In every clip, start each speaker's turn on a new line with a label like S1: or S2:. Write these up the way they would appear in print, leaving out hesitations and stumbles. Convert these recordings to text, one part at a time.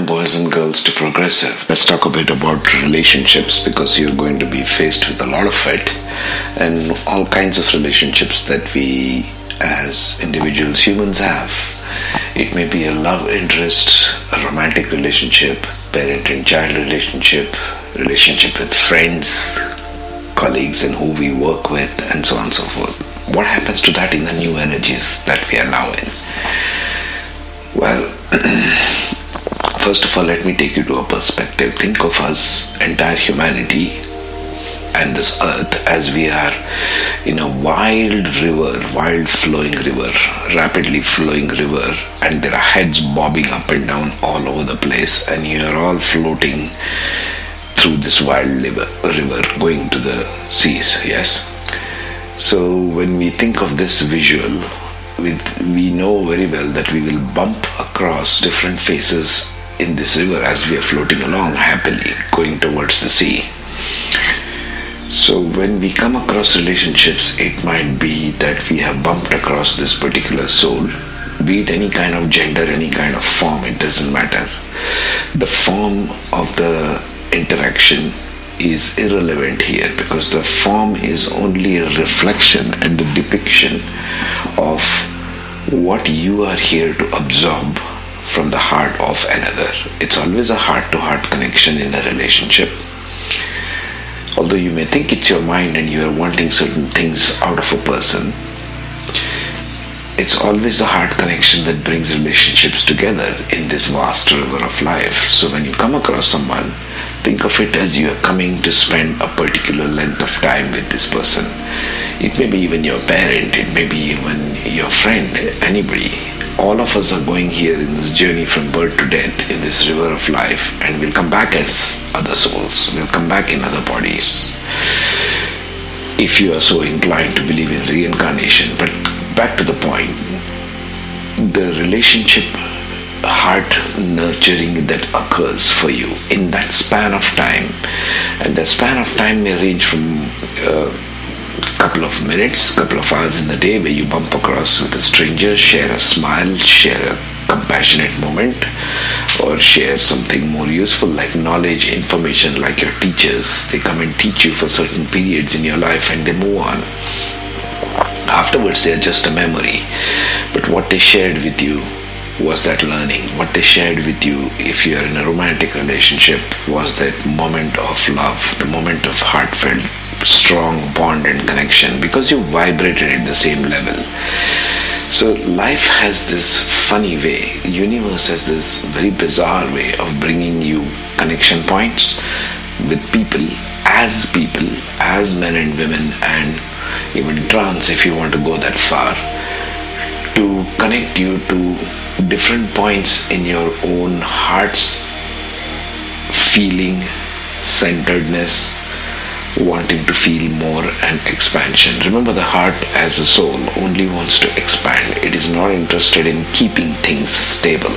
S1: boys and girls to progressive. Let's talk a bit about relationships because you're going to be faced with a lot of it and all kinds of relationships that we as individuals humans have. It may be a love interest, a romantic relationship, parent and child relationship, relationship with friends, colleagues and who we work with, and so on and so forth. What happens to that in the new energies that we are now in? Well, first of all, let me take you to a perspective. Think of us, entire humanity and this earth, as we are in a wild river, wild flowing river, rapidly flowing river, and there are heads bobbing up and down all over the place, and you are all floating through this wild river going to the seas, yes? So when we think of this visual, we know very well that we will bump across different phases in this river as we are floating along happily, going towards the sea. So when we come across relationships, it might be that we have bumped across this particular soul, be it any kind of gender, any kind of form, it doesn't matter. The form of the interaction is irrelevant here because the form is only a reflection and a depiction of what you are here to absorb from the heart of another. It's always a heart-to-heart connection in a relationship. Although you may think it's your mind and you are wanting certain things out of a person, it's always the heart connection that brings relationships together in this vast river of life. So when you come across someone, think of it as you are coming to spend a particular length of time with this person. It may be even your parent, it may be even your friend, anybody. All of us are going here in this journey from birth to death in this river of life, and we'll come back as other souls. We'll come back in other bodies. If you are so inclined to believe in reincarnation. But back to the point, the relationship heart nurturing that occurs for you in that span of time, and that span of time may range from couple of minutes, couple of hours in the day where you bump across with a stranger, share a smile, share a compassionate moment, or share something more useful like knowledge, information, like your teachers. They come and teach you for certain periods in your life and they move on. Afterwards they are just a memory, but what they shared with you was that learning. What they shared with you, if you are in a romantic relationship, was that moment of love, the moment of heartfelt, strong bond and connection, because you vibrated at the same level. So life has this funny way, the universe has this very bizarre way of bringing you connection points with people, as men and women, and even trans if you want to go that far, to connect you to different points in your own heart's feeling, centeredness, wanting to feel more and expansion. Remember, the heart as a soul only wants to expand. It is not interested in keeping things stable.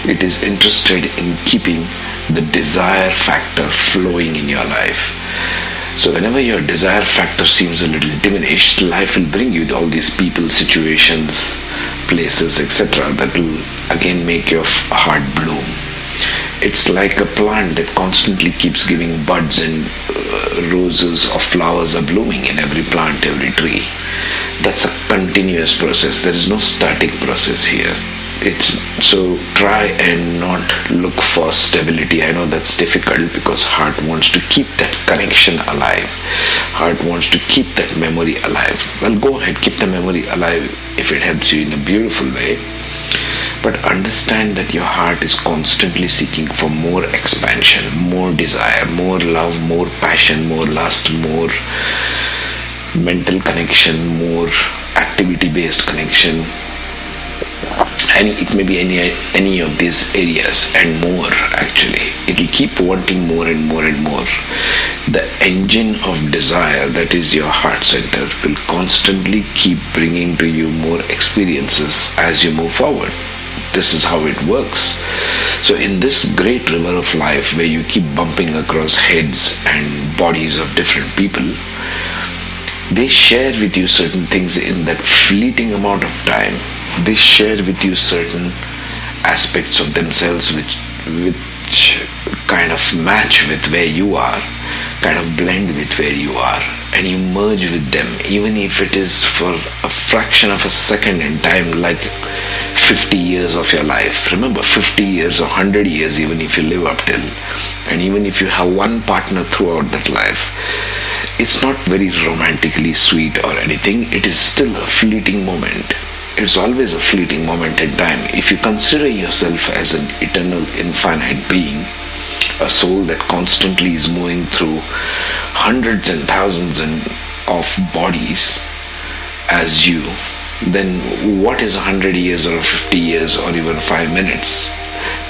S1: It is interested in keeping the desire factor flowing in your life. So whenever your desire factor seems a little diminished, life will bring you all these people, situations, places, etc. that will again make your heart bloom. It's like a plant that constantly keeps giving buds, and roses or flowers are blooming in every plant, every tree. That's a continuous process. There is no static process here. So try and not look for stability. I know that's difficult because heart wants to keep that connection alive. Heart wants to keep that memory alive. Well, go ahead, keep the memory alive if it helps you in a beautiful way. But understand that your heart is constantly seeking for more expansion, more desire, more love, more passion, more lust, more mental connection, more activity-based connection. And it may be any of these areas and more actually. It will keep wanting more and more and more. The engine of desire, that is your heart center, will constantly keep bringing to you more experiences as you move forward. This is how it works. So in this great river of life where you keep bumping across heads and bodies of different people, they share with you certain things in that fleeting amount of time. They share with you certain aspects of themselves which which kind of match with where you are, kind of blend with where you are, and you merge with them, even if it is for a fraction of a second in time, like 50 years of your life. Remember, 50 years or 100 years, even if you live up till, and even if you have one partner throughout that life, it's not very romantically sweet or anything. It is still a fleeting moment. It's always a fleeting moment in time. If you consider yourself as an eternal, infinite being, a soul that constantly is moving through hundreds and thousands of bodies as you, then what is 100 years or 50 years or even 5 minutes?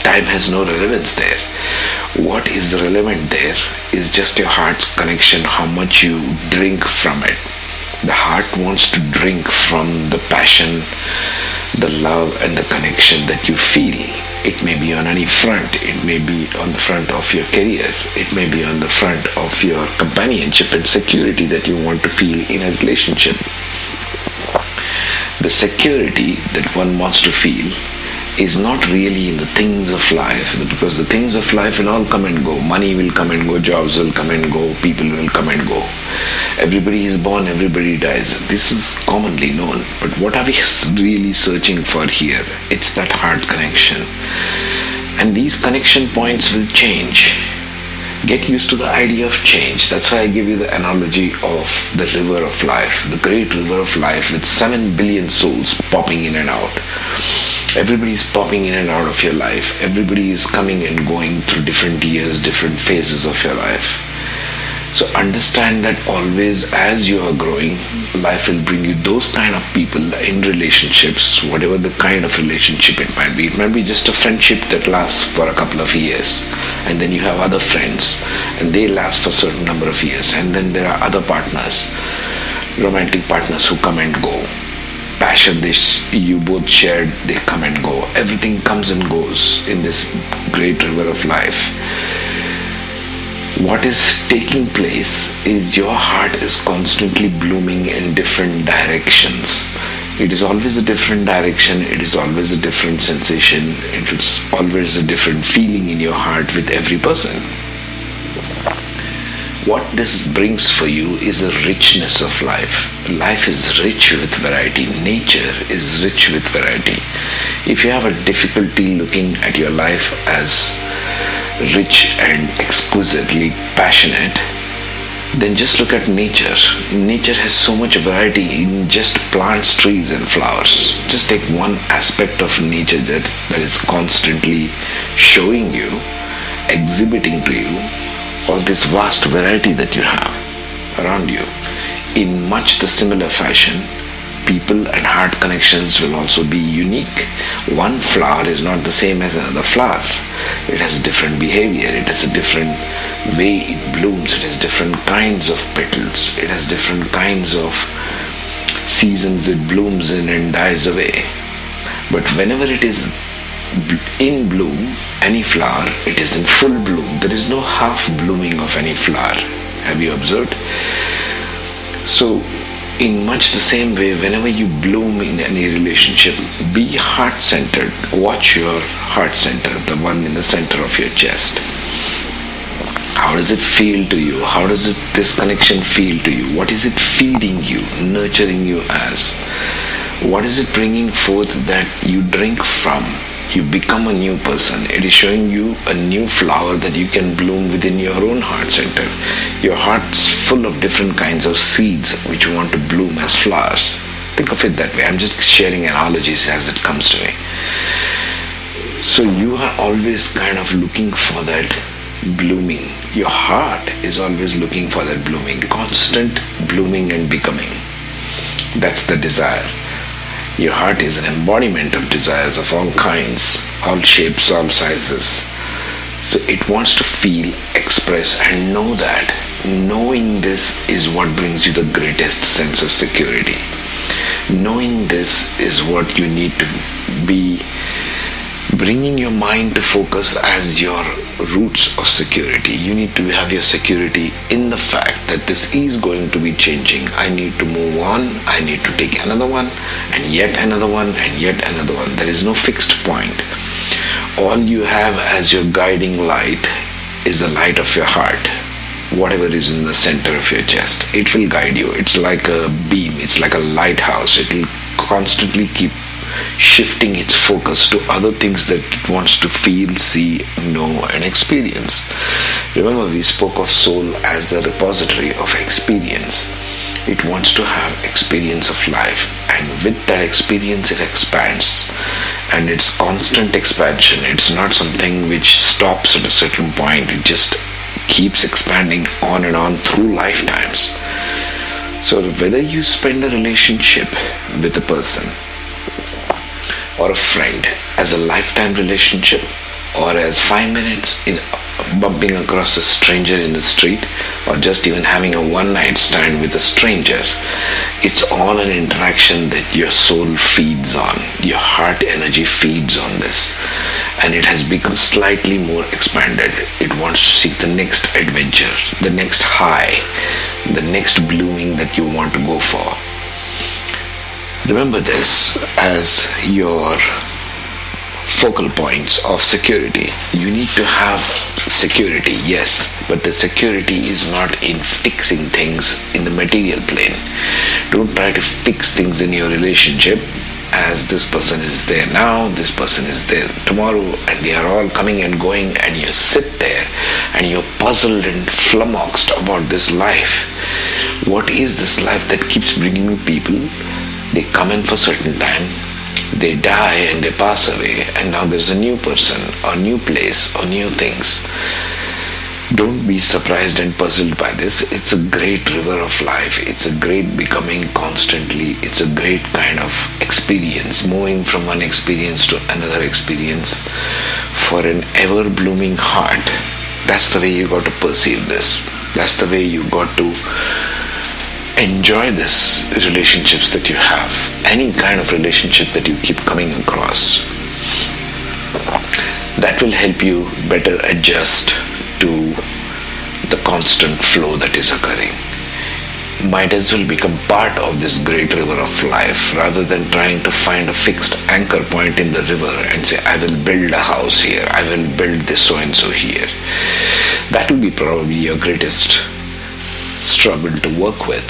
S1: Time has no relevance there. What is relevant there is just your heart's connection, how much you drink from it. The heart wants to drink from the passion, the love and the connection that you feel. It may be on any front. It may be on the front of your career. It may be on the front of your companionship and security that you want to feel in a relationship. The security that one wants to feel is not really in the things of life, because the things of life will all come and go. Money will come and go, jobs will come and go, people will come and go. Everybody is born, everybody dies. This is commonly known. But what are we really searching for here? It's that heart connection. And these connection points will change. Get used to the idea of change. That's why I give you the analogy of the river of life, the great river of life with 7 billion souls popping in and out. Everybody is popping in and out of your life. Everybody is coming and going through different years, different phases of your life. So understand that always as you are growing, life will bring you those kind of people in relationships, whatever the kind of relationship it might be. It might be just a friendship that lasts for a couple of years, and then you have other friends and they last for a certain number of years, and then there are other partners, romantic partners who come and go. Passion you both shared, they come and go. Everything comes and goes in this great river of life. What is taking place is your heart is constantly blooming in different directions. It is always a different direction. It is always a different sensation. It is always a different feeling in your heart with every person. What this brings for you is a richness of life. Life is rich with variety. Nature is rich with variety. If you have a difficulty looking at your life as rich and exquisitely passionate, then just look at nature. Nature has so much variety in just plants, trees and flowers. Just take one aspect of nature that is constantly showing you, exhibiting to you all this vast variety that you have around you. In much the similar fashion, people and heart connections will also be unique. One flower is not the same as another flower. It has different behavior. It has a different way it blooms. It has different kinds of petals. It has different kinds of seasons it blooms in and dies away. But whenever it is in bloom, any flower, it is in full bloom. There is no half blooming of any flower. Have you observed? So, in much the same way, whenever you bloom in any relationship, be heart-centered. Watch your heart center, the one in the center of your chest. How does it feel to you? How does this connection feel to you? What is it feeding you, nurturing you as? What is it bringing forth that you drink from? You become a new person. It is showing you a new flower that you can bloom within your own heart center. Your heart's full of different kinds of seeds which you want to bloom as flowers. Think of it that way. I'm just sharing analogies as it comes to me. So you are always kind of looking for that blooming. Your heart is always looking for that blooming, constant blooming and becoming. That's the desire. Your heart is an embodiment of desires of all kinds, all shapes, all sizes. So it wants to feel, express and know that. Knowing this is what brings you the greatest sense of security. Knowing this is what you need to be bringing your mind to focus as your roots of security. You need to have your security in the fact that this is going to be changing. I need to move on. I need to take another one and yet another one and yet another one. There is no fixed point. All you have as your guiding light is the light of your heart. Whatever is in the center of your chest, it will guide you. It's like a beam, it's like a lighthouse. It will constantly keep shifting its focus to other things that it wants to feel, see, know, and experience. Remember, we spoke of soul as the repository of experience. It wants to have experience of life, and with that experience it expands, and it's constant expansion. It's not something which stops at a certain point. It just keeps expanding on and on through lifetimes. So whether you spend a relationship with a person or a friend as a lifetime relationship, or as 5 minutes in bumping across a stranger in the street, or just even having a one-night stand with a stranger, it's all an interaction that your soul feeds on. Your heart energy feeds on this, and it has become slightly more expanded. It wants to seek the next adventure, the next high, the next blooming that you want to go for. Remember this as your focal points of security. You need to have security, yes, but the security is not in fixing things in the material plane. Don't try to fix things in your relationship as this person is there now, this person is there tomorrow, and they are all coming and going, and you sit there and you're puzzled and flummoxed about this life. What is this life that keeps bringing you people? They come in for a certain time, they die and they pass away, and now there's a new person or new place or new things. Don't be surprised and puzzled by this. It's a great river of life. It's a great becoming constantly. It's a great kind of experience, moving from one experience to another experience for an ever-blooming heart. That's the way you got to perceive this. That's the way you got to enjoy this relationships that you have, any kind of relationship that you keep coming across. That will help you better adjust to the constant flow that is occurring. Might as well become part of this great river of life rather than trying to find a fixed anchor point in the river and say, I will build a house here, I will build this so and so here. That will be probably your greatest struggle to work with,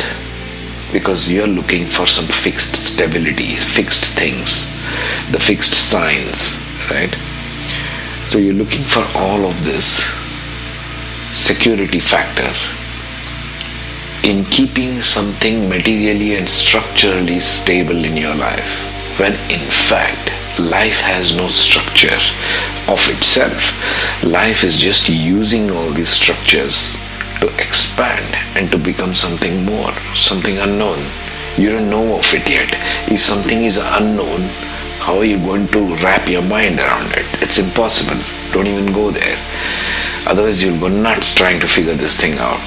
S1: because you're looking for some fixed stability, fixed things, the fixed signs, right? So you're looking for all of this security factor in keeping something materially and structurally stable in your life, when in fact life has no structure of itself. Life is just using all these structures to expand and to become something more, something unknown. You don't know of it yet. If something is unknown, how are you going to wrap your mind around it? It's impossible. Don't even go there. Otherwise you'll go nuts trying to figure this thing out.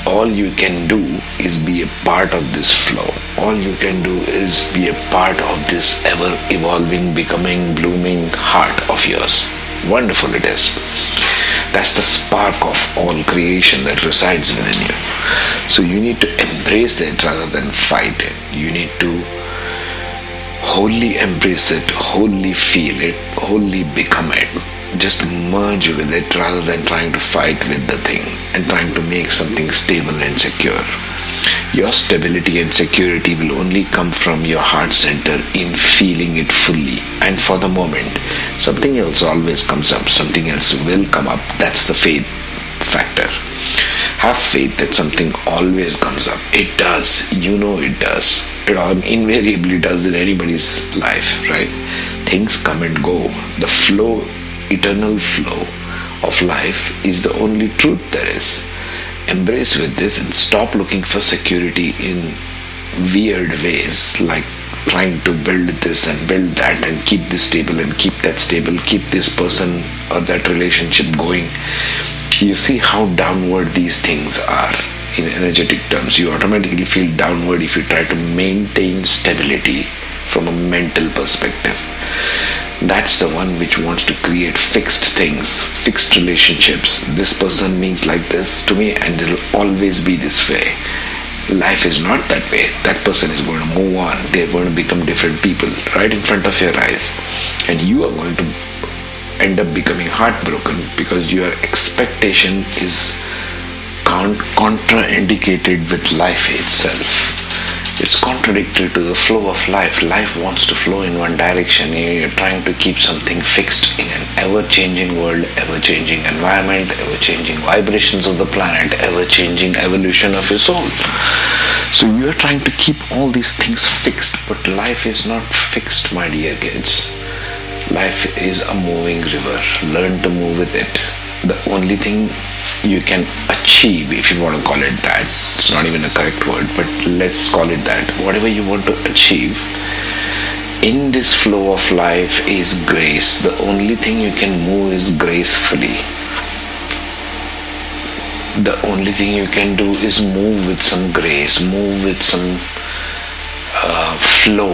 S1: All you can do is be a part of this flow. All you can do is be a part of this ever-evolving, becoming, blooming heart of yours. Wonderful it is. That's the spark of all creation that resides within you. So you need to embrace it rather than fight it. You need to wholly embrace it, wholly feel it, wholly become it. Just merge with it rather than trying to fight with the thing and trying to make something stable and secure. Your stability and security will only come from your heart center in feeling it fully. And for the moment, something else always comes up, something else will come up. That's the faith factor. Have faith that something always comes up. It does. You know it does. It all invariably does in anybody's life, right? Things come and go. The flow, eternal flow of life is the only truth there is. Embrace with this and stop looking for security in weird ways, like trying to build this and build that and keep this stable and keep that stable, keep this person or that relationship going. You see how downward these things are in energetic terms. You automatically feel downward if you try to maintain stability from a mental perspective. That's the one which wants to create fixed things, fixed relationships. This person means like this to me and it'll always be this way. Life is not that way. That person is going to move on. They're going to become different people right in front of your eyes. And you are going to end up becoming heartbroken because your expectation is contraindicated with life itself. It's contradictory to the flow of life. Life wants to flow in one direction. You're trying to keep something fixed in an ever-changing world, ever-changing environment, ever-changing vibrations of the planet, ever-changing evolution of your soul. So you're trying to keep all these things fixed, but life is not fixed, my dear kids. Life is a moving river. Learn to move with it. The only thing you can achieve, if you want to call it that, it's not even a correct word, but let's call it that, whatever you want to achieve in this flow of life is grace. The only thing you can move is gracefully. The only thing you can do is move with some grace, move with some flow.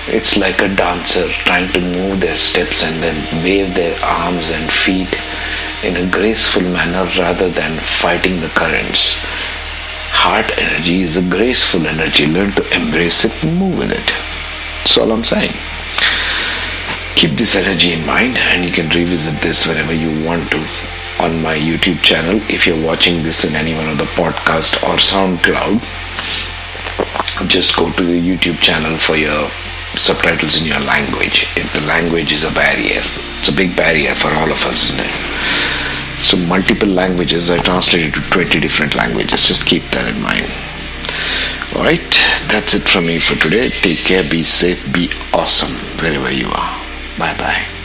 S1: It's like a dancer trying to move their steps and then wave their arms and feet in a graceful manner rather than fighting the currents. Heart energy is a graceful energy. Learn to embrace it and move with it. That's all I'm saying. Keep this energy in mind, and you can revisit this whenever you want to on my YouTube channel. If you're watching this in any one of the podcast or SoundCloud, just go to the YouTube channel for your subtitles in your language. If the language is a barrier, it's a big barrier for all of us, isn't it? So multiple languages, I translated to 20 different languages. Just keep that in mind. Alright, that's it from me for today. Take care, be safe, be awesome wherever you are. Bye bye.